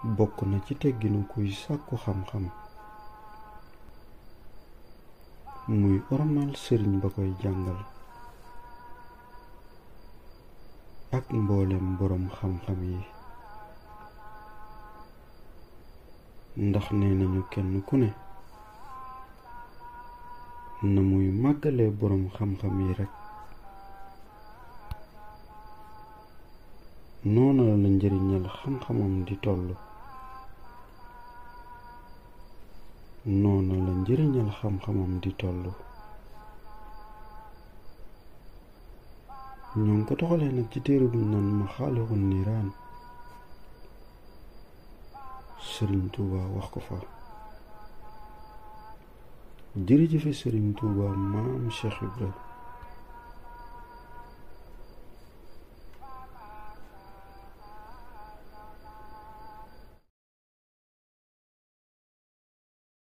bokk na ci tegginu kuy sàkku xam-xam muy ormal sëriñ ba koy jàngal ak mboolem boroom xam-xam yi, ndax nee nañu kenn ku ne na muy màggalee boroom xam-xam yi rekk noona la njëriñal xam-xamam di toll. noona la njëriñal xam-xamam di toll. ñoo ngi ko toxalee nag ci téere bu naan Maxaalixun Niiraan. Sëriñ Tuuba wax ko fa. jërëjëfe Sëriñ Tuuba maam Cheikh Ibra